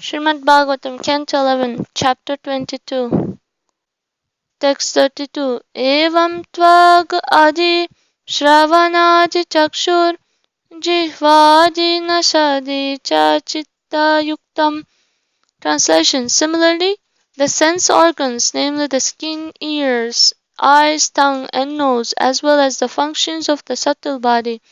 Srimad Bhagavatam Canto 11, Chapter 22, Text 32. Evam tvag adi shravanadi chakshur jihvadi nasadi cha chitta yuktam. Translation. Similarly, the sense organs, namely the skin, ears, eyes, tongue, and nose, as well as the functions of the subtle body,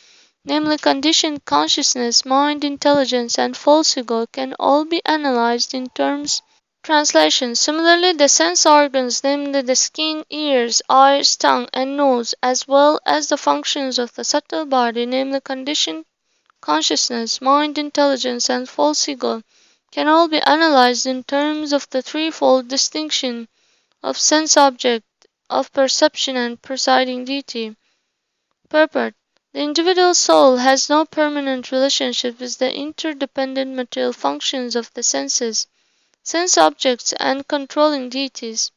namely conditioned consciousness, mind, intelligence, and false ego, can all be analyzed in terms. Translation. Similarly, the sense organs, namely the skin, ears, eyes, tongue, and nose, as well as the functions of the subtle body, namely conditioned consciousness, mind, intelligence, and false ego, can all be analyzed in terms of the threefold distinction of sense object, of perception, and presiding deity. Purport. The individual soul has no permanent relationship with the interdependent material functions of the senses, sense objects, and controlling deities.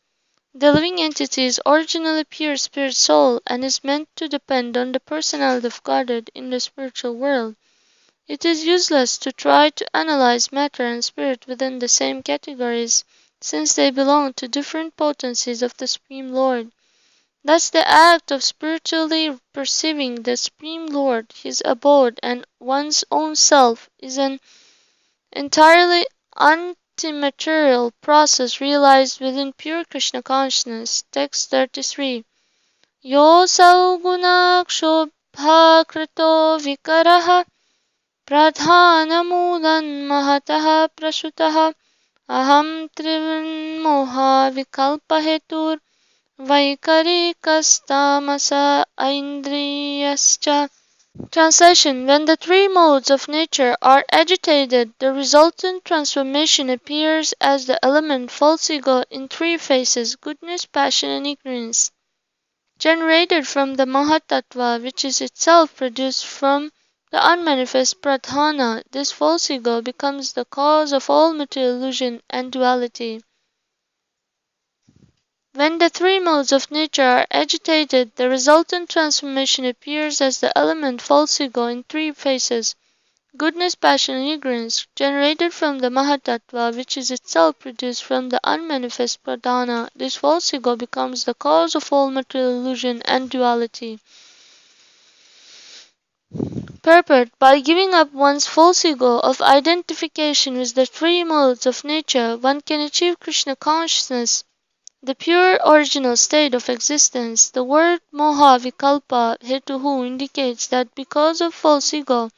The living entity is originally pure spirit soul and is meant to depend on the personality of Godhead in the spiritual world. It is useless to try to analyze matter and spirit within the same categories, since they belong to different potencies of the Supreme Lord. Thus the act of spiritually perceiving the Supreme Lord, His abode, and one's own self is an entirely anti-material process realized within pure Krishna consciousness. Text 33. Yosau gunakshobha krito vikaraha pradhanamudan mahatah prasutah aham trivinmoha vikalpahetur vaikarikastamasa aindriyascha. Translation. When the three modes of nature are agitated, the resultant transformation appears as the element false ego in three phases: goodness, passion, and ignorance, generated from the mahat-tattva, which is itself produced from the unmanifest pradhana. This false ego becomes the cause of all material illusion and duality. When the three modes of nature are agitated, the resultant transformation appears as the element false ego in three phases: goodness, passion, and ignorance, generated from the mahat-tattva, which is itself produced from the unmanifest pradhana. This false ego becomes the cause of all material illusion and duality. Purport. By giving up one's false ego of identification with the three modes of nature, one can achieve Krishna consciousness, the pure original state of existence. The word moha vikalpa hetuhu indicates that because of false ego,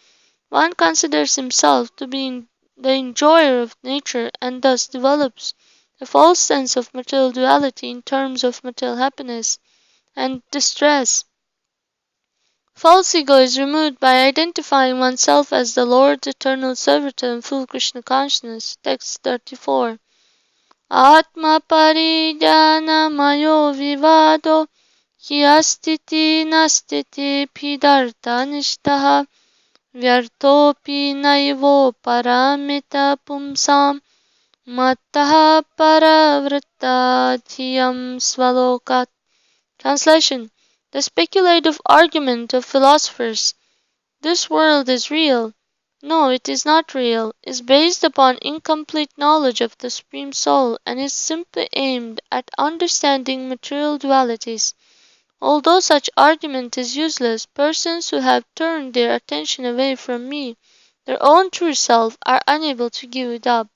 one considers himself to be the enjoyer of nature and thus develops a false sense of material duality in terms of material happiness and distress. False ego is removed by identifying oneself as the Lord's eternal servitor in full Krishna consciousness. Text 34. Atma parijana mayo vivado hyastiti nastiti pidarta nishtaha vyartopi naivo paramita pumsam mattaha paravritta dhiyam svalokat. Translation. The speculative argument of philosophers, "This world is real," "No, it is not real," is based upon incomplete knowledge of the Supreme Soul and is simply aimed at understanding material dualities. Although such argument is useless, persons who have turned their attention away from me, their own true self, are unable to give it up.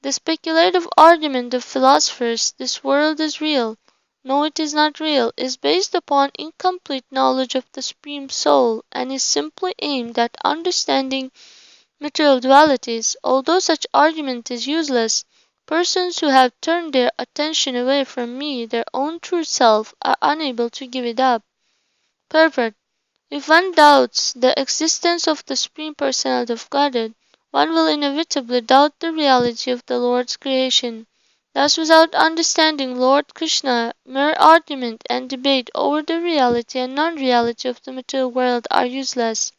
The speculative argument of philosophers, "This world is real," "No, it is not real," is based upon incomplete knowledge of the Supreme Soul and is simply aimed at understanding material dualities. Although such argument is useless, persons who have turned their attention away from me, their own true self, are unable to give it up. Purport. If one doubts the existence of the Supreme Personality of Godhead, one will inevitably doubt the reality of the Lord's creation. Thus, without understanding Lord Krishna, mere argument and debate over the reality and non-reality of the material world are useless.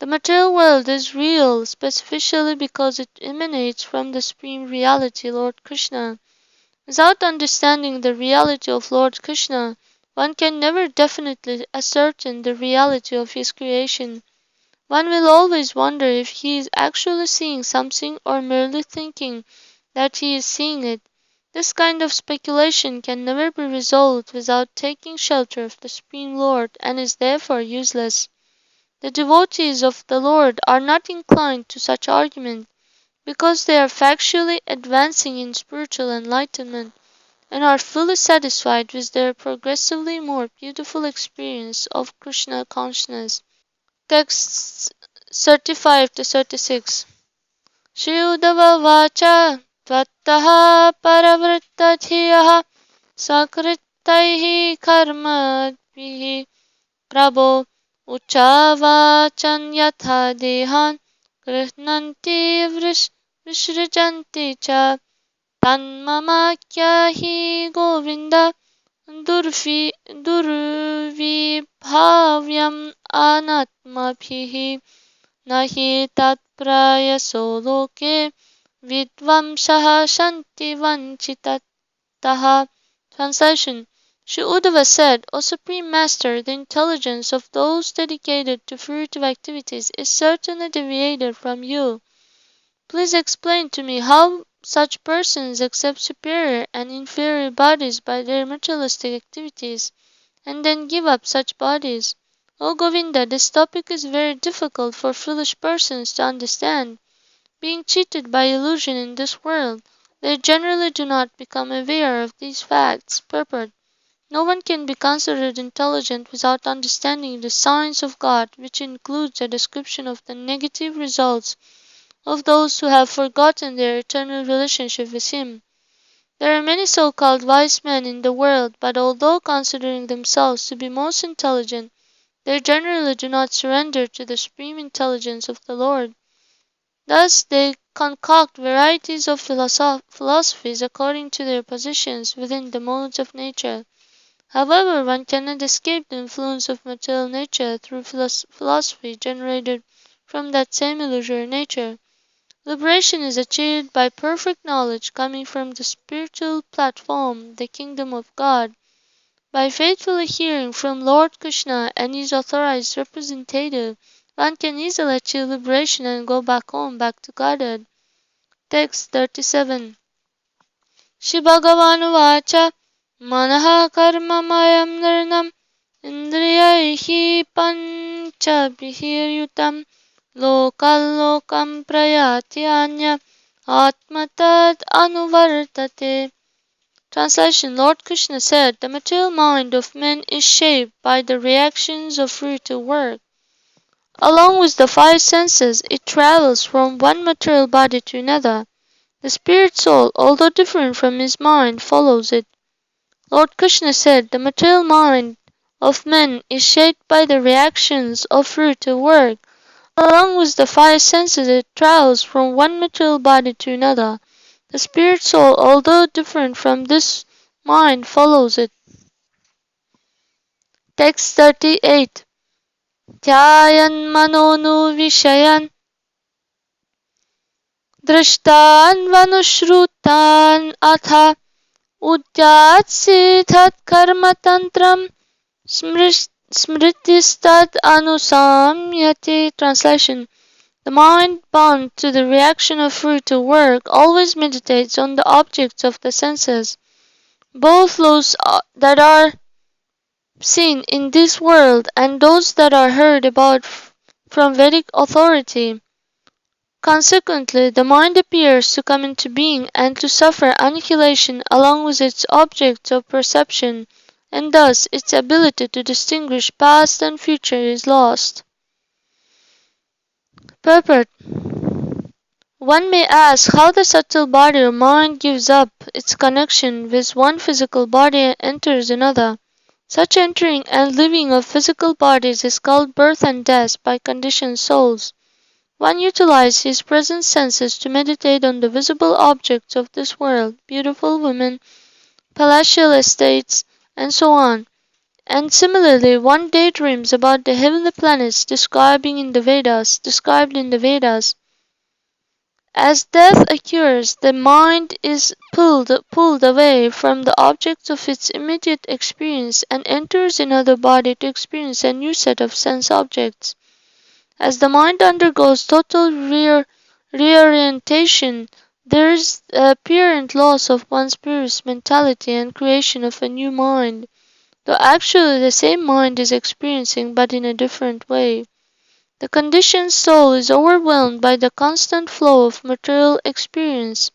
The material world is real specifically because it emanates from the Supreme Reality, Lord Krishna. Without understanding the reality of Lord Krishna, one can never definitely ascertain the reality of his creation. One will always wonder if he is actually seeing something or merely thinking that he is seeing it. This kind of speculation can never be resolved without taking shelter of the Supreme Lord, and is therefore useless. The devotees of the Lord are not inclined to such argument, because they are factually advancing in spiritual enlightenment, and are fully satisfied with their progressively more beautiful experience of Krishna consciousness. Texts 35 to 36. Shri Uddhava Vacha Tvattaha Paravrittadhiyaha Sakrittaihi Karmadvihi Prabho Uchavachan Yatha Dehan Grihnanti Vishrijanti Cha Tanmamakya Hi Govinda Durvibhavyam Anatmabhihi Nahi Tatprayaso Loke Vidvamshaha Shanti Vanchitataha. Translation. Sri Uddhava said, O Supreme Master, the intelligence of those dedicated to fruitive activities is certainly deviated from you. Please explain to me how such persons accept superior and inferior bodies by their materialistic activities, and then give up such bodies. O Govinda, this topic is very difficult for foolish persons to understand. Being cheated by illusion in this world, they generally do not become aware of these facts. Purport. No one can be considered intelligent without understanding the science of God, which includes a description of the negative results of those who have forgotten their eternal relationship with Him. There are many so-called wise men in the world, but although considering themselves to be most intelligent, they generally do not surrender to the supreme intelligence of the Lord. Thus they concoct varieties of philosophies according to their positions within the modes of nature. However, one cannot escape the influence of material nature through philosophy generated from that same illusory nature. Liberation is achieved by perfect knowledge coming from the spiritual platform, the kingdom of God. By faithfully hearing from Lord Krishna and his authorized representative, one can easily achieve liberation and go back home, back to Godhead. Text 37. Shri Bhagavan Vacha Manaha Karma Mayam Nirnam Indriyaihi Panchabhiryutam Lokam Prayati Anya Atmatad Anuvartate. Translation. Lord Krishna said, the material mind of men is shaped by the reactions of fruitive work. Along with the five senses, it travels from one material body to another. The spirit soul, although different from his mind, follows it. Lord Krishna said, the material mind of men is shaped by the reactions of fruitive work. Along with the five senses, it travels from one material body to another. The spirit soul, although different from this mind, follows it. Text 38. Dhyayan manonu vishayan drishtan vanushrutan atha udyat siddhat karma tantram smritistad anusamyati. Translation. The mind bound to the reaction of fruitive work always meditates on the objects of the senses, both those that are seen in this world and those that are heard about from Vedic authority. Consequently, the mind appears to come into being and to suffer annihilation along with its objects of perception, and thus its ability to distinguish past and future is lost. Purport. One may ask how the subtle body or mind gives up its connection with one physical body and enters another. Such entering and leaving of physical bodies is called birth and death by conditioned souls. One utilizes his present senses to meditate on the visible objects of this world, beautiful women, palatial estates, and so on. And similarly, one daydreams about the heavenly planets described in the Vedas. As death occurs, the mind is pulled away from the objects of its immediate experience and enters another body to experience a new set of sense objects. As the mind undergoes total reorientation, there is the apparent loss of one's previous mentality and creation of a new mind, though actually the same mind is experiencing but in a different way. The conditioned soul is overwhelmed by the constant flow of material experience,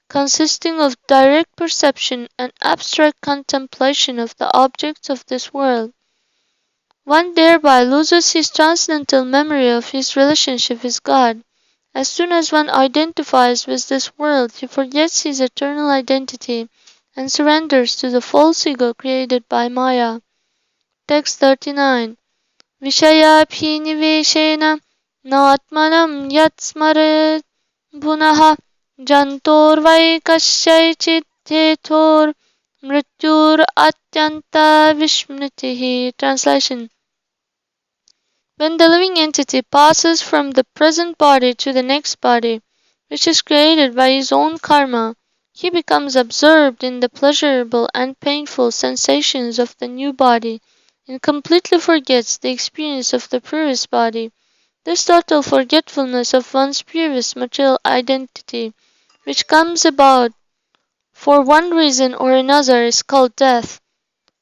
consisting of direct perception and abstract contemplation of the objects of this world. One thereby loses his transcendental memory of his relationship with God. As soon as one identifies with this world, he forgets his eternal identity and surrenders to the false ego created by Maya. Text 39. Vishayabhiniveshena natmanam yat smaret bhunaha jantorvai kasyaichit hetor mrityur atyanta vishmritihi. Translation. When the living entity passes from the present body to the next body, which is created by his own karma, he becomes absorbed in the pleasurable and painful sensations of the new body and completely forgets the experience of the previous body. This total forgetfulness of one's previous material identity, which comes about for one reason or another, is called death.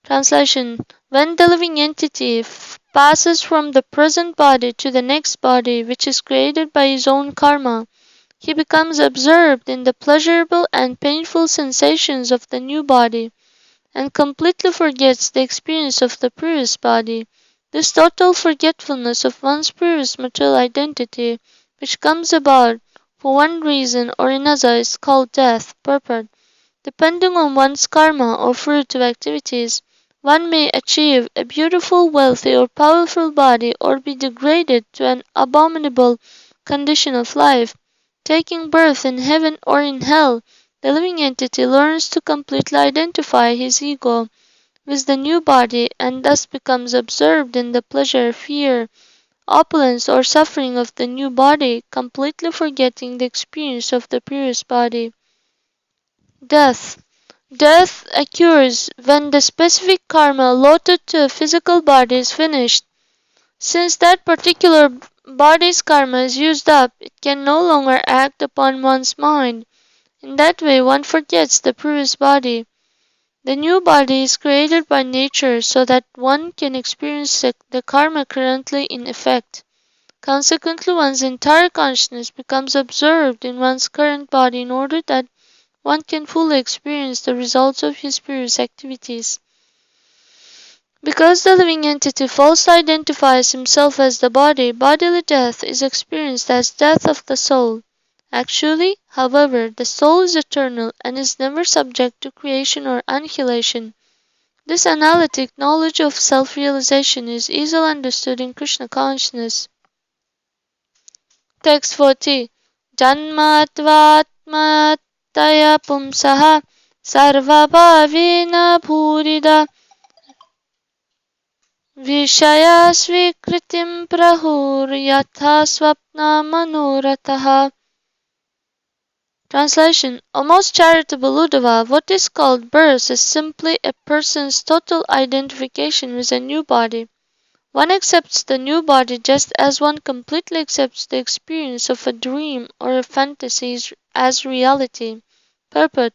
Translation. When the living entity passes from the present body to the next body, which is created by his own karma, he becomes absorbed in the pleasurable and painful sensations of the new body, and completely forgets the experience of the previous body. This total forgetfulness of one's previous material identity, which comes about for one reason or another, is called death. Purport. Depending on one's karma or fruit of activities, one may achieve a beautiful, wealthy, or powerful body, or be degraded to an abominable condition of life. Taking birth in heaven or in hell, the living entity learns to completely identify his ego with the new body and thus becomes absorbed in the pleasure, fear, opulence, or suffering of the new body, completely forgetting the experience of the previous body. Death. Death occurs when the specific karma allotted to a physical body is finished. Since that particular body's karma is used up, it can no longer act upon one's mind. In that way, one forgets the previous body. The new body is created by nature so that one can experience the karma currently in effect. Consequently, one's entire consciousness becomes absorbed in one's current body in order that one can fully experience the results of his previous activities. Because the living entity falsely identifies himself as the body, bodily death is experienced as death of the soul. Actually, however, the soul is eternal and is never subject to creation or annihilation. This analytic knowledge of self-realization is easily understood in Krishna consciousness. Text 40. Janmatvatmataya pumsaha sarvabhavena bhurida Vishaya swikritim prahur yatha swapna manoratha. Translation. O most charitable Uddhava, what is called birth is simply a person's total identification with a new body. One accepts the new body just as one completely accepts the experience of a dream or a fantasy as reality. Purport.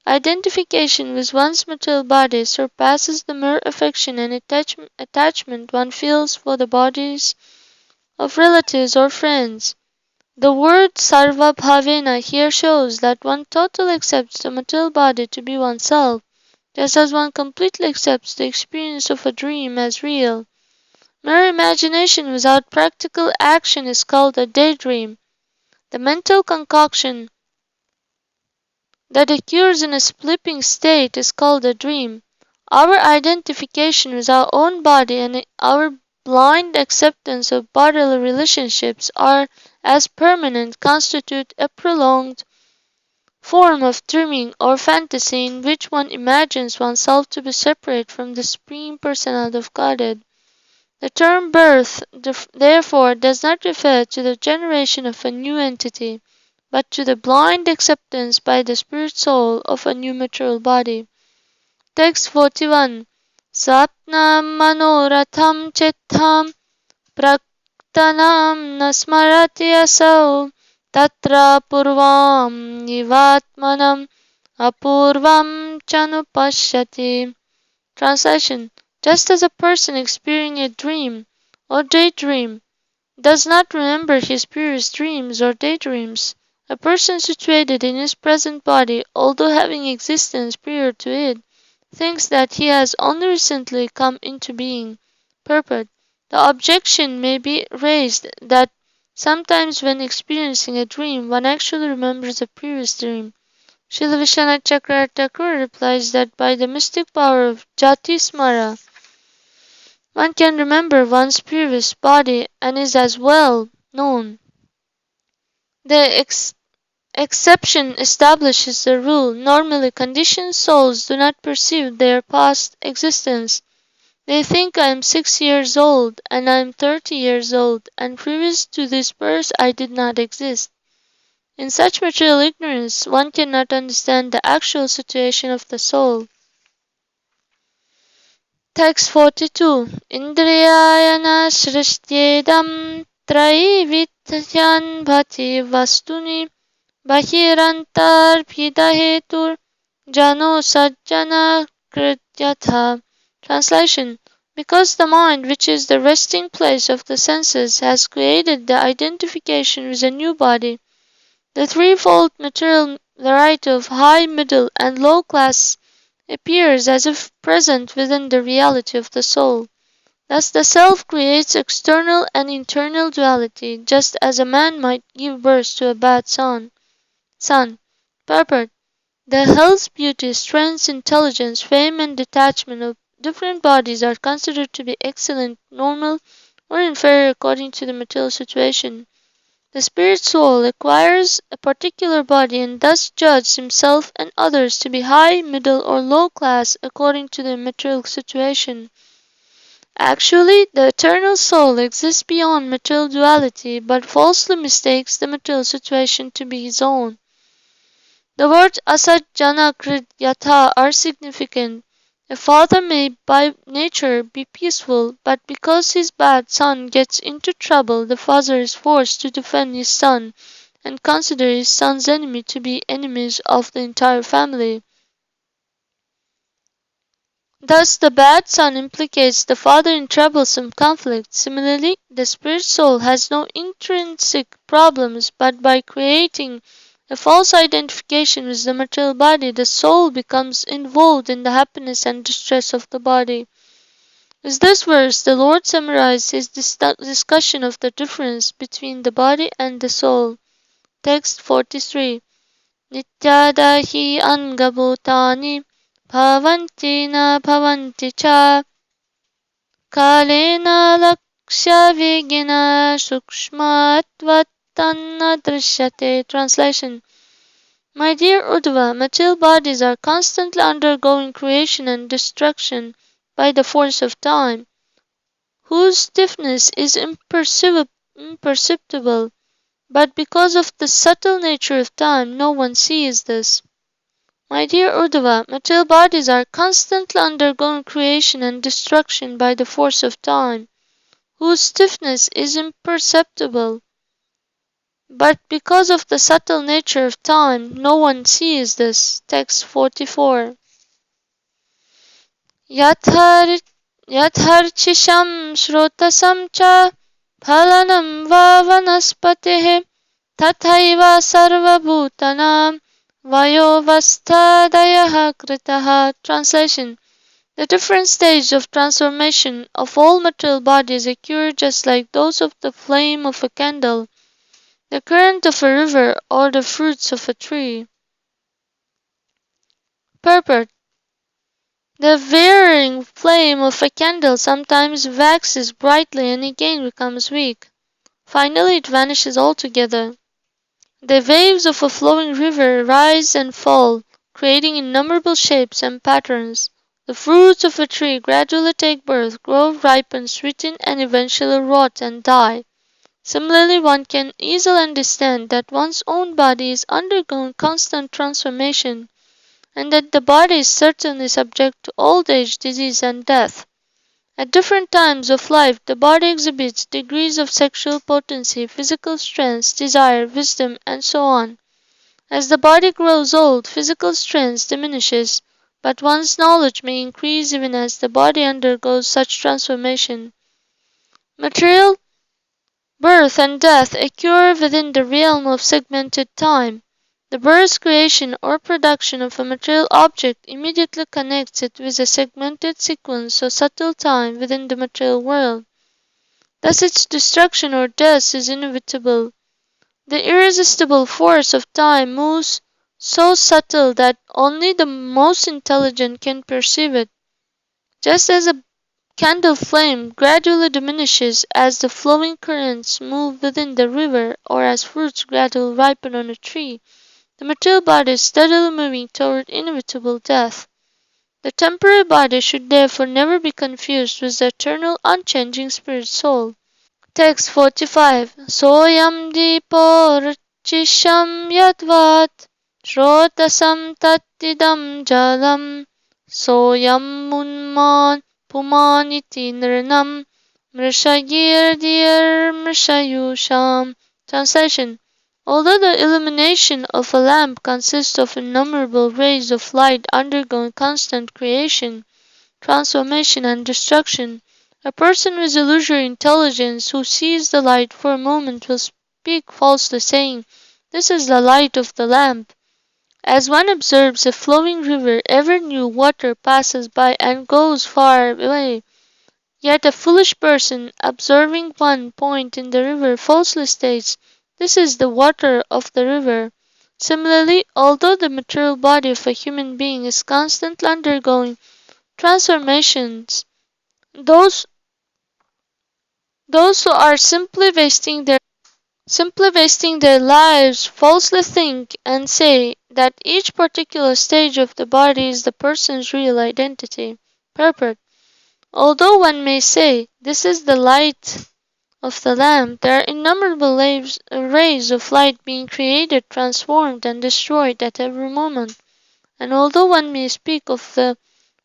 Identification with one's material body surpasses the mere affection and attachment one feels for the bodies of relatives or friends. The word sarva bhavena here shows that one totally accepts the material body to be oneself, just as one completely accepts the experience of a dream as real. Mere imagination without practical action is called a daydream. The mental concoction that occurs in a sleeping state is called a dream. Our identification with our own body and our blind acceptance of bodily relationships are as permanent constitute a prolonged form of dreaming or fantasy in which one imagines oneself to be separate from the Supreme Personality of Godhead. The term birth, therefore, does not refer to the generation of a new entity, but to the blind acceptance by the spirit soul of a new material body. Text 41. Sapnam manoratham chittam Tanam nasmarati asau tatra purvam nivatmanam apurvam chanupashyati. Translation: just as a person experiencing a dream or daydream does not remember his previous dreams or daydreams, a person situated in his present body, although having existence prior to it, thinks that he has only recently come into being. Purport: the objection may be raised that sometimes when experiencing a dream, one actually remembers a previous dream. Srila Vishwanath Chakravarti Thakur replies that by the mystic power of Jati Smara, one can remember one's previous body and is as well known. The exception establishes the rule. Normally, conditioned souls do not perceive their past existence. They think I am 6 years old, and I am 30 years old, and previous to this birth I did not exist. In such material ignorance, one cannot understand the actual situation of the soul. Text 42. Indriyayana shrishtyedam traivityan bhati vastuni bahirantar bhidahetur jano sajjana krityatha. Translation: because the mind, which is the resting place of the senses, has created the identification with a new body, the threefold material variety of high, middle, and low class appears as if present within the reality of the soul. Thus the self creates external and internal duality, just as a man might give birth to a bad son. Purport: the health, beauty, strength, intelligence, fame, and detachment of different bodies are considered to be excellent, normal, or inferior according to the material situation. The spirit soul acquires a particular body and thus judges himself and others to be high, middle, or low class according to the material situation. Actually, the eternal soul exists beyond material duality, but falsely mistakes the material situation to be his own. The words asajjana krit yatha are significant. A father may by nature be peaceful, but because his bad son gets into trouble, the father is forced to defend his son and consider his son's enemy to be enemies of the entire family. Thus, the bad son implicates the father in troublesome conflict. Similarly, the spirit soul has no intrinsic problems, but by creating a false identification with the material body, the soul becomes involved in the happiness and distress of the body. With this verse, the Lord summarized his discussion of the difference between the body and the soul. Text 43. Nityada hi angabhutani bhavanti na bhavanti cha kalena lakshya vigina sukshmatvatanna drishyate. Translation: my dear Uddhava, material bodies are constantly undergoing creation and destruction by the force of time, whose stiffness is imperceptible, but because of the subtle nature of time, no one sees this. My dear Uddhava, material bodies are constantly undergoing creation and destruction by the force of time, whose stiffness is imperceptible, but because of the subtle nature of time, no one sees this. Text 44. Yatharchisham shrotasam cha phalanam va vanaspatehe tathaiva sarvabhutanam vayovastadayaha kritaha. Translation: the different stages of transformation of all material bodies occur just like those of the flame of a candle, the current of a river, or the fruits of a tree. Purport: the varying flame of a candle sometimes waxes brightly and again becomes weak. Finally, it vanishes altogether. The waves of a flowing river rise and fall, creating innumerable shapes and patterns. The fruits of a tree gradually take birth, grow, ripen, sweeten, and eventually rot and die. Similarly, one can easily understand that one's own body is undergoing constant transformation, and that the body is certainly subject to old age, disease, and death. At different times of life, the body exhibits degrees of sexual potency, physical strength, desire, wisdom, and so on. As the body grows old, physical strength diminishes, but one's knowledge may increase even as the body undergoes such transformation. Material birth and death occur within the realm of segmented time. The birth, creation, or production of a material object immediately connects it with a segmented sequence or subtle time within the material world. Thus its destruction or death is inevitable. The irresistible force of time moves so subtle that only the most intelligent can perceive it. Just as a candle flame gradually diminishes as the flowing currents move within the river or as fruits gradually ripen on a tree, the material body is steadily moving toward inevitable death. The temporary body should therefore never be confused with the eternal unchanging spirit soul. Text 45. Soyam dipo rachisham yadvat shrotasam tattidam jalam soyam munman pumaniti nirnam mrishagir dir mrishayusham. Translation. Although the illumination of a lamp consists of innumerable rays of light undergoing constant creation, transformation, and destruction, a person with illusory intelligence who sees the light for a moment will speak falsely, saying, "This is the light of the lamp." As one observes a flowing river, ever new water passes by and goes far away. Yet a foolish person, observing one point in the river, falsely states, "This is the water of the river." Similarly, although the material body of a human being is constantly undergoing transformations, those who are simply wasting their lives falsely think and say that each particular stage of the body is the person's real identity. Purport. Although one may say, "This is the light of the lamp," there are innumerable rays of light being created, transformed, and destroyed at every moment. And although one may speak of the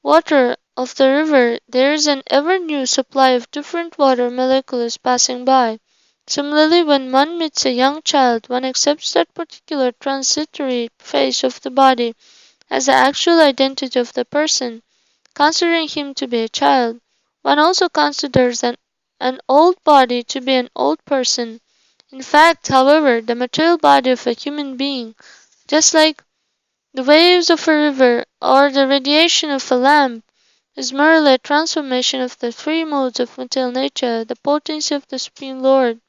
water of the river, there is an ever new supply of different water molecules passing by. Similarly, when one meets a young child, one accepts that particular transitory phase of the body as the actual identity of the person, considering him to be a child. One also considers an old body to be an old person. In fact, however, the material body of a human being, just like the waves of a river or the radiation of a lamp, is merely a transformation of the three modes of material nature, the potency of the Supreme Lord.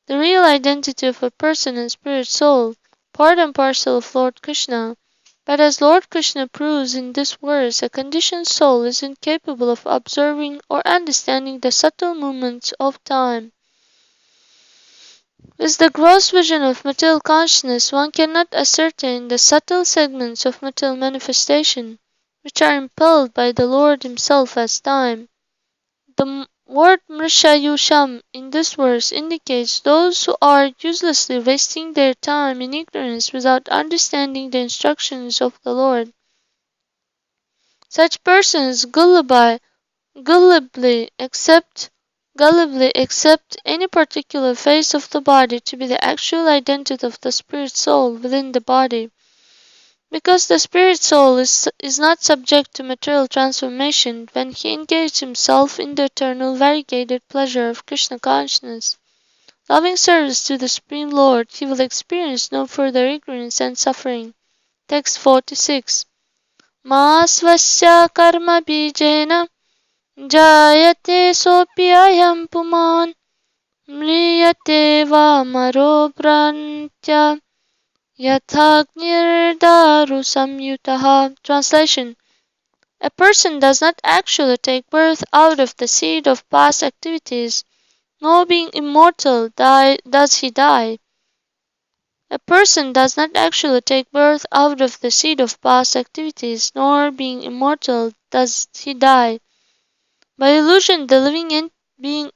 The real identity of a person and spirit soul, part and parcel of Lord Krishna. But as Lord Krishna proves in this verse, a conditioned soul is incapable of observing or understanding the subtle movements of time. With the gross vision of material consciousness, one cannot ascertain the subtle segments of material manifestation, which are impelled by the Lord Himself as time. The word Mrishayusham in this verse indicates those who are uselessly wasting their time in ignorance without understanding the instructions of the Lord. Such persons gullibly accept any particular phase of the body to be the actual identity of the spirit soul within the body. Because the spirit soul is not subject to material transformation, when he engages himself in the eternal variegated pleasure of Krishna consciousness, loving service to the Supreme Lord, he will experience no further ignorance and suffering. Text 46. Masvasya karma bijena jayate sopiyayam puman mriyate va marobrantya Yathagnirdaru samyutaha. Translation. A person does not actually take birth out of the seed of past activities, nor being immortal does he die. A person does not actually take birth out of the seed of past activities, nor being immortal does he die. By illusion, the living being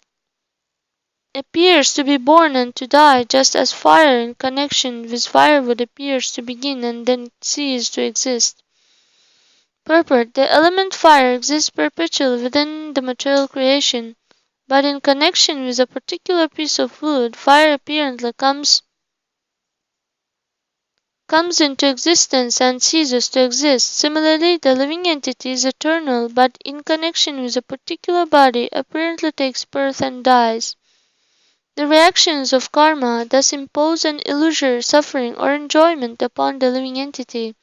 appears to be born and to die, just as fire in connection with firewood appears to begin and then cease to exist. Purport: the element fire exists perpetually within the material creation, but in connection with a particular piece of wood, fire apparently comes into existence and ceases to exist. Similarly, the living entity is eternal, but in connection with a particular body, apparently takes birth and dies. The reactions of karma thus impose an illusory suffering or enjoyment upon the living entity,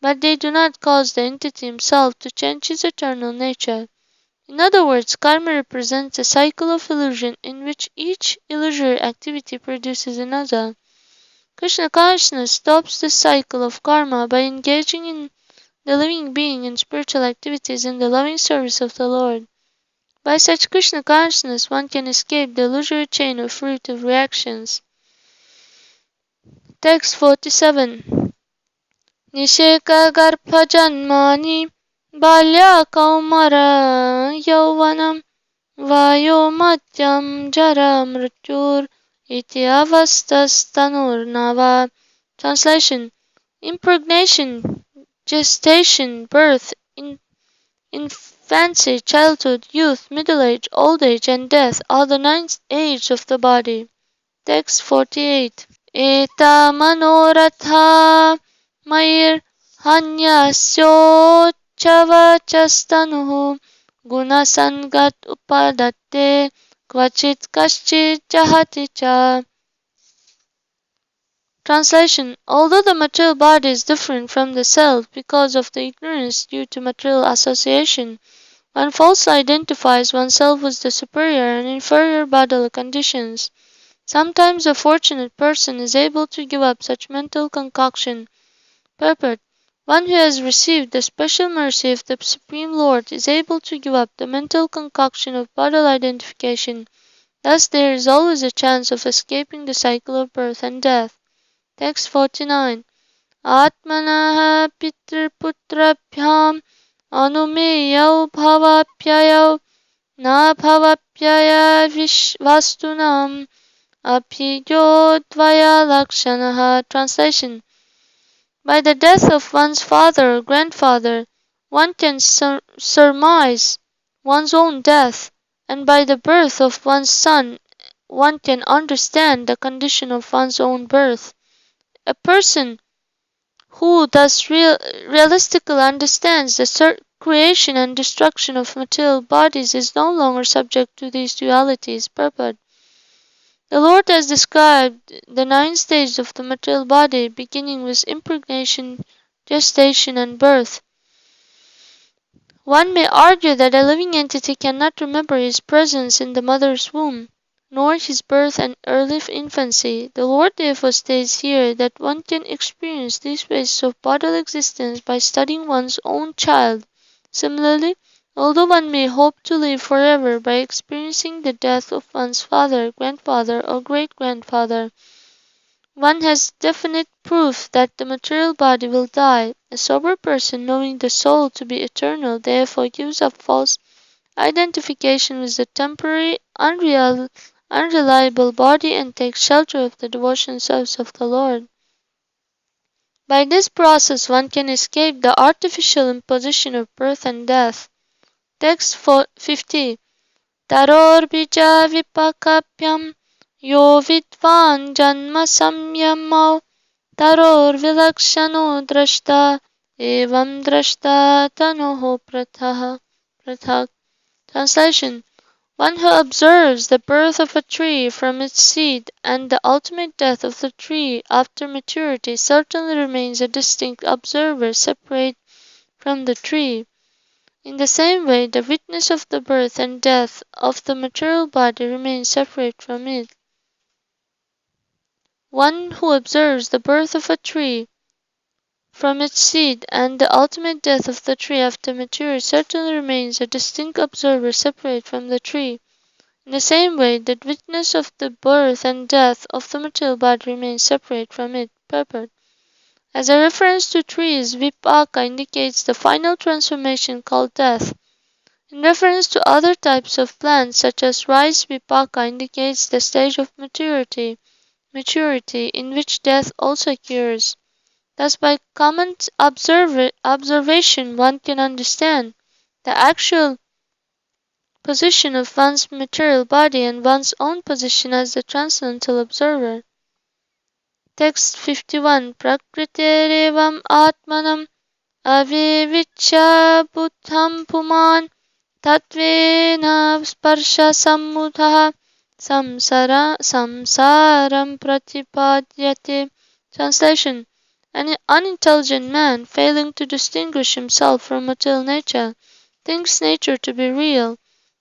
but they do not cause the entity himself to change his eternal nature. In other words, karma represents a cycle of illusion in which each illusory activity produces another. Krishna consciousness stops this cycle of karma by engaging in the living being in spiritual activities in the loving service of the Lord. By such Krishna consciousness, one can escape the illusory chain of fruitive reactions. Text 47. Nisheka garpa janmani balya kaumara yauvanam vayo madhyam jara mrityur iti avastas tanur nava. Translation: impregnation, gestation, birth, infancy, childhood, youth, middle age, old age, and death are the 9 ages of the body. Text 48. Eta manoratha mayir hanyasyochavachastanuhu gunasangat upadatte kvachit kaschit jahati cha. Translation: although the material body is different from the self because of the ignorance due to material association, one falsely identifies oneself with the superior and inferior bodily conditions. Sometimes a fortunate person is able to give up such mental concoction. Purport: one who has received the special mercy of the Supreme Lord is able to give up the mental concoction of bodily identification. Thus there is always a chance of escaping the cycle of birth and death. Text 49. Atmanaha pitrputrabhyam anumeyau bhavapyayau na bhavapyaya vastunam aphiyo dvaya lakshanaha. Translation: by the death of one's father or grandfather, one can surmise one's own death, and by the birth of one's son, one can understand the condition of one's own birth. A person who thus realistically understands the creation and destruction of material bodies is no longer subject to these dualities. Purport: the Lord has described the 9 stages of the material body, beginning with impregnation, gestation, and birth. One may argue that a living entity cannot remember his presence in the mother's womb, nor his birth and early infancy. The Lord therefore states here that one can experience these phases of bodily existence by studying one's own child. Similarly, although one may hope to live forever by experiencing the death of one's father, grandfather, or great-grandfather, one has definite proof that the material body will die. A sober person, knowing the soul to be eternal, therefore gives up false identification with the temporary, unreliable body and takes shelter of the devotion service of the Lord. By this process, one can escape the artificial imposition of birth and death. Text 50. Taror bija vipakapyam yo vidvan janma samyamau taror vilakshano drashta evam drashta tanoho prathak. Translation: one who observes the birth of a tree from its seed and the ultimate death of the tree after maturity certainly remains a distinct observer separate from the tree. In the same way, the witness of the birth and death of the material body remains separate from it. One who observes the birth of a tree from its seed and the ultimate death of the tree after maturity certainly remains a distinct observer separate from the tree. In the same way, the witness of the birth and death of the material body remains separate from it. Purport: as a reference to trees, vipaka indicates the final transformation called death. In reference to other types of plants, such as rice, vipaka indicates the stage of maturity in which death also occurs. Thus by common observation one can understand the actual position of one's material body and one's own position as the transcendental observer. Text 51. Prakriterevam atmanam aviviccha buddham puman tattvena sparsha sammudha samsaram pratipadyate. Translation. An unintelligent man, failing to distinguish himself from material nature, thinks nature to be real.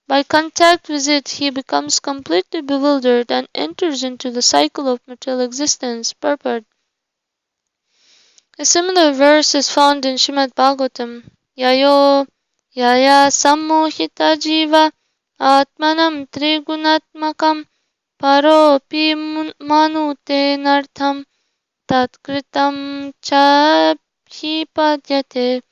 By contact with it, he becomes completely bewildered and enters into the cycle of material existence. Purport. A similar verse is found in Srimad Bhagavatam. Yayo yaya sammohita jiva atmanam trigunatmakam paropi manute nartham tatkritam chabhipadyate.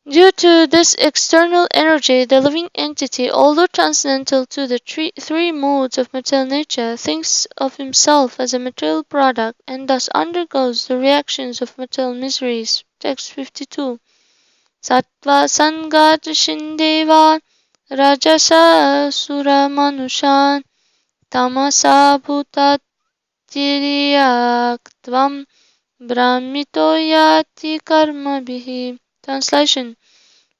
Due to this external energy, the living entity, although transcendental to the three modes of material nature, thinks of himself as a material product and thus undergoes the reactions of material miseries. Text 52. Sattva sanga drishindeva rajasa sura manushan tamasa bhutatiriyaktvam brahmito yati karma bihi. Translation.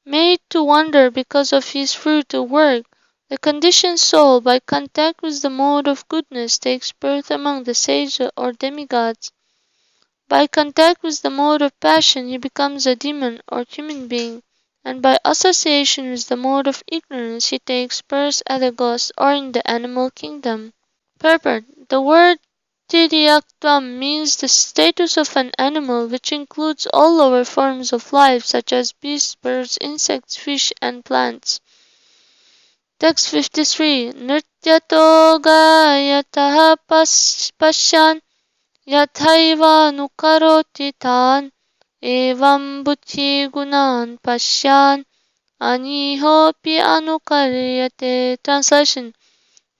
Made to wonder because of his fruit of work, the conditioned soul, by contact with the mode of goodness, takes birth among the sages or demigods. By contact with the mode of passion, he becomes a demon or human being, and by association with the mode of ignorance, he takes birth as a ghost or in the animal kingdom. Purport. The word Tiriyaktvam means the status of an animal, which includes all lower forms of life such as beasts, birds, insects, fish, and plants. Text 53. Nrityato gayataha pashyan yathaiva nukaroti tan evam buddhi gunan pashyan anihopi anukaryate. Translation.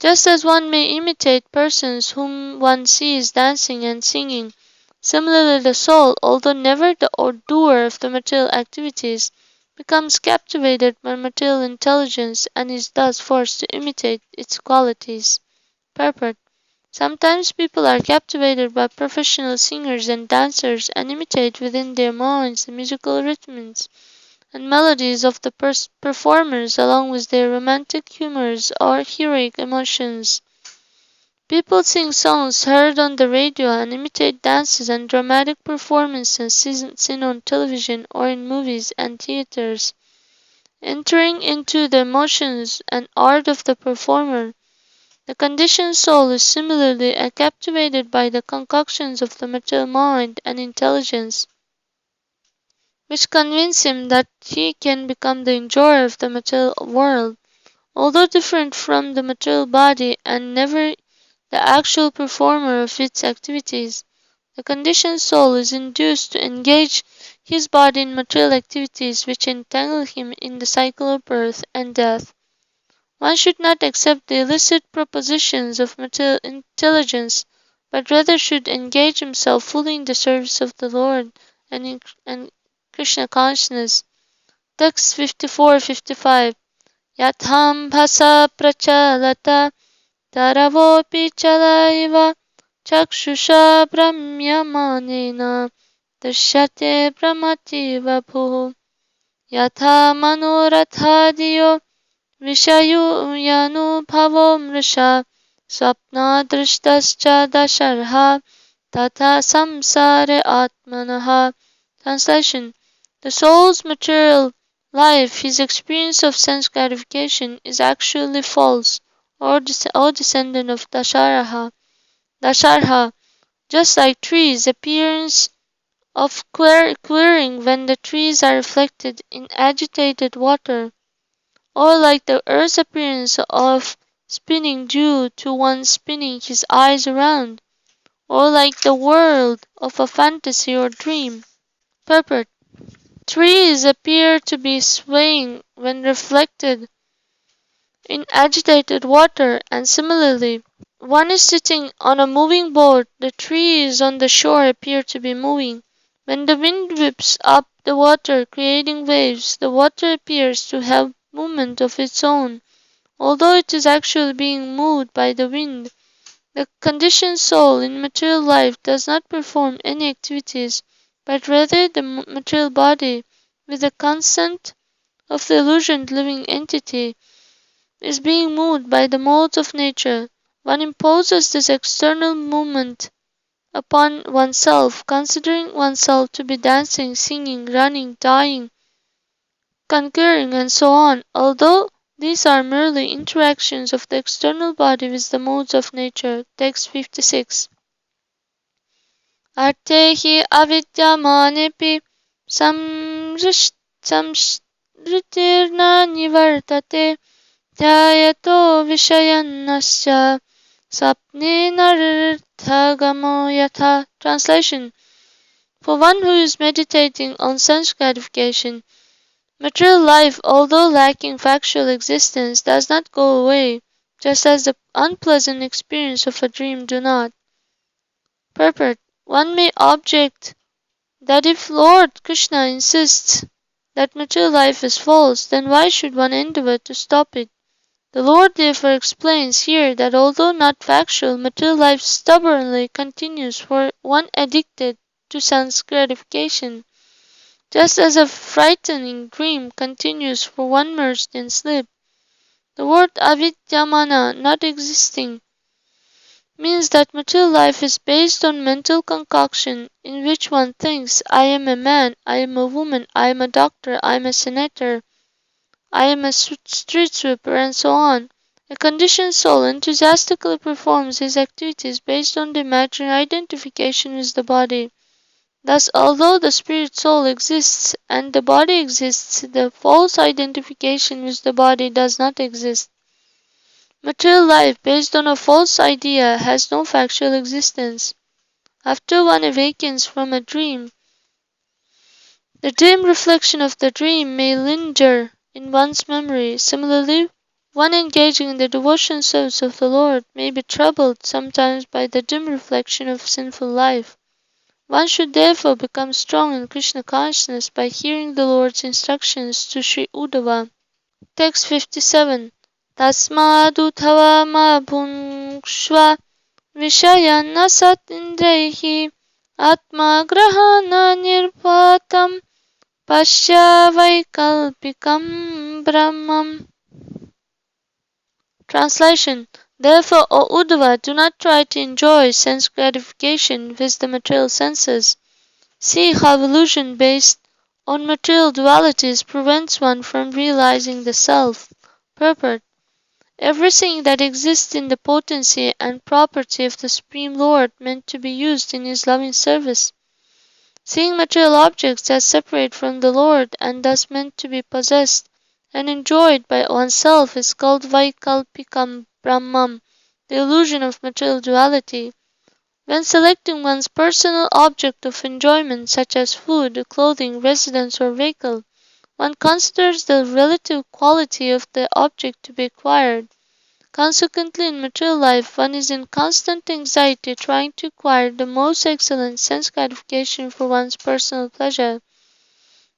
Just as one may imitate persons whom one sees dancing and singing, similarly the soul, although never the doer of the material activities, becomes captivated by material intelligence and is thus forced to imitate its qualities. Purport. Sometimes people are captivated by professional singers and dancers and imitate within their minds the musical rhythms and melodies of the performers along with their romantic humors or heroic emotions. People sing songs heard on the radio and imitate dances and dramatic performances seen on television or in movies and theaters. Entering into the emotions and art of the performer, the conditioned soul is similarly captivated by the concoctions of the material mind and intelligence, which convince him that he can become the enjoyer of the material world, although different from the material body and never the actual performer of its activities. The conditioned soul is induced to engage his body in material activities which entangle him in the cycle of birth and death. One should not accept the illicit propositions of material intelligence, but rather should engage himself fully in the service of the Lord and Krishna consciousness. Text 54-55. Yatham bhasa prachalata taravopi chalaiva chakshusha brahmyamanena dashyate brahmativa bhuh. Yatha manorathadiyo Vishayuyanubhavo mrisha swapna drishtascha dasharha tata samsare atmanaha. Translation. The soul's material life, his experience of sense gratification, is actually false, or descendant of Dasharha. Just like trees, appearance of clearing when the trees are reflected in agitated water, or like the earth's appearance of spinning due to one spinning his eyes around, or like the world of a fantasy or dream. Purport. Trees appear to be swaying when reflected in agitated water, and similarly, one is sitting on a moving boat, the trees on the shore appear to be moving. When the wind whips up the water, creating waves, the water appears to have movement of its own, although it is actually being moved by the wind. The conditioned soul in material life does not perform any activities, but rather the material body, with the consent of the illusioned living entity, is being moved by the modes of nature. One imposes this external movement upon oneself, considering oneself to be dancing, singing, running, dying, conquering, and so on, although these are merely interactions of the external body with the modes of nature. Text 56. Arte hi avidyamanepi samshritirna nivartate dhyayato vishayannasya sapne narthagamo yatha. Translation. For one who is meditating on sense gratification, material life, although lacking factual existence, does not go away, just as the unpleasant experience of a dream do not. Purport. One may object that if Lord Krishna insists that material life is false, then why should one endeavor to stop it? The Lord therefore explains here that although not factual, material life stubbornly continues for one addicted to sense gratification, just as a frightening dream continues for one merged in sleep. The word avidyamana, not existing, means that material life is based on mental concoction in which one thinks, I am a man, I am a woman, I am a doctor, I am a senator, I am a street sweeper, and so on. A conditioned soul enthusiastically performs his activities based on the imaginary identification with the body. Thus, although the spirit soul exists and the body exists, the false identification with the body does not exist. Material life based on a false idea has no factual existence. After one awakens from a dream, the dim reflection of the dream may linger in one's memory. Similarly, one engaging in the devotion service of the Lord may be troubled sometimes by the dim reflection of sinful life. One should therefore become strong in Krishna consciousness by hearing the Lord's instructions to Sri Uddhava. Text 57. Tasmadutava ma bhungshva vishayan asat indrehi atma grahana nirvatam pasya vaikalpikam brahmam. Translation. Therefore, O Uddhava, do not try to enjoy sense gratification with the material senses. See how illusion based on material dualities prevents one from realizing the self. Purport. Everything that exists in the potency and property of the Supreme Lord meant to be used in His loving service. Seeing material objects as separate from the Lord and thus meant to be possessed and enjoyed by oneself is called Vaikalpikam Brahmam, the illusion of material duality. When selecting one's personal object of enjoyment, such as food, clothing, residence, or vehicle, one considers the relative quality of the object to be acquired. Consequently, in material life, one is in constant anxiety trying to acquire the most excellent sense gratification for one's personal pleasure.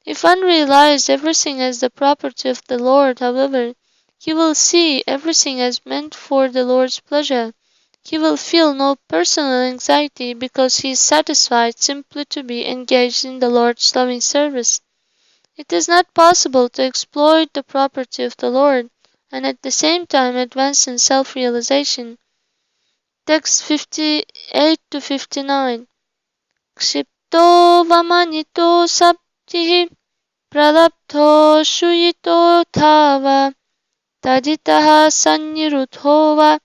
If one realizes everything as the property of the Lord, however, he will see everything as meant for the Lord's pleasure. He will feel no personal anxiety because he is satisfied simply to be engaged in the Lord's loving service. It is not possible to exploit the property of the Lord and at the same time advance in self-realization. Text 58 to 59. Kshipto vamanito saptihi pralabdho shuyito thava taditaha sannirutho va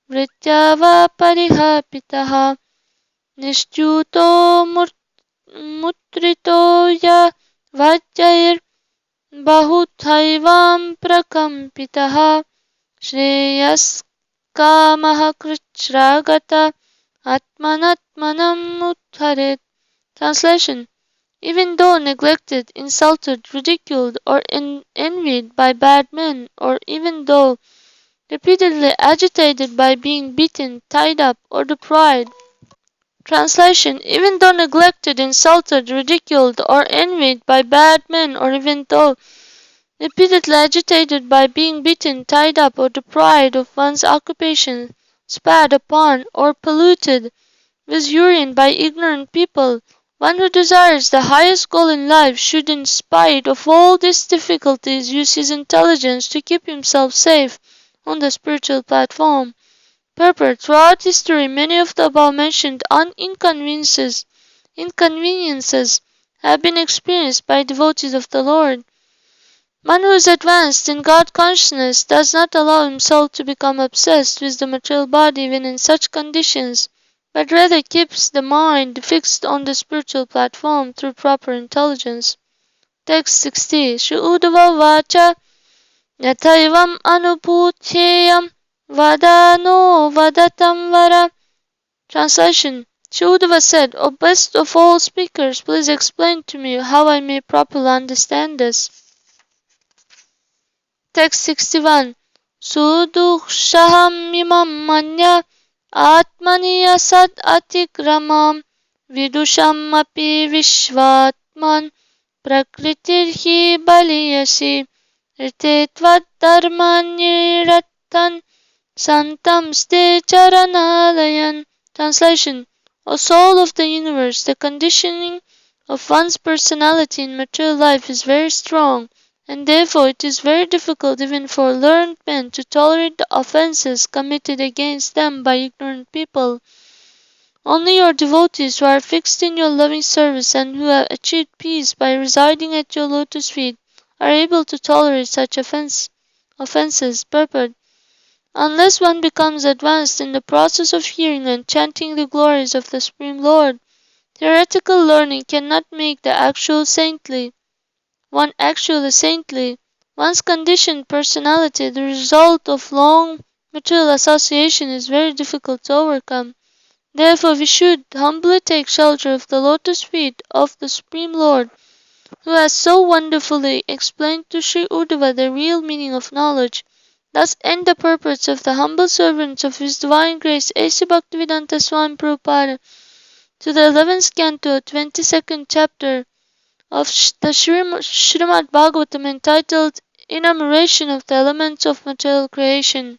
vritya va parihapitaha nishtyuto mutrito ya vajjair bahuthaivam prakampitaha shreyas kamaha krichragata atmanatmanam uttharet. Translation. Even though neglected, insulted, ridiculed, or envied by bad men, or even though repeatedly agitated by being beaten, tied up, or deprived. Translation: even though neglected, insulted, ridiculed, or envied by bad men, or even though repeatedly agitated by being beaten, tied up, or deprived of one's occupation, spat upon, or polluted with urine by ignorant people, one who desires the highest goal in life should, in spite of all these difficulties, use his intelligence to keep himself safe on the spiritual platform. Purport: throughout history, many of the above-mentioned inconveniences have been experienced by devotees of the Lord. One who is advanced in God consciousness does not allow himself to become obsessed with the material body even in such conditions, but rather keeps the mind fixed on the spiritual platform through proper intelligence. Text 60. Shri Uddhava Vacha Yathaivam Anubhutyeyam Vadano Vadatam Vara. Translation: Shri Uddhava said, O best of all speakers, please explain to me how I may properly understand this. Text 61. Sudukshaham imam manya atmani asad atikramam vidusham api vishvatman prakritirhi baliyasi ritetvad dharmaniratan santam ste charanalayan. Translation: O soul of the universe, the conditioning of one's personality in material life is very strong, and therefore it is very difficult even for learned men to tolerate the offenses committed against them by ignorant people. Only your devotees who are fixed in your loving service and who have achieved peace by residing at your lotus feet are able to tolerate such offenses. Purport: unless one becomes advanced in the process of hearing and chanting the glories of the Supreme Lord, theoretical learning cannot make one actually saintly. One's conditioned personality, the result of long material association, is very difficult to overcome. Therefore, we should humbly take shelter of the lotus feet of the Supreme Lord, who has so wonderfully explained to Sri Uddhava the real meaning of knowledge. Thus end the purports of the humble servants of His Divine Grace A.C. Bhaktivedanta Swami Prabhupada to the 11th Canto, 22nd Chapter of the Srimad Bhagavatam entitled Enumeration of the Elements of Material Creation.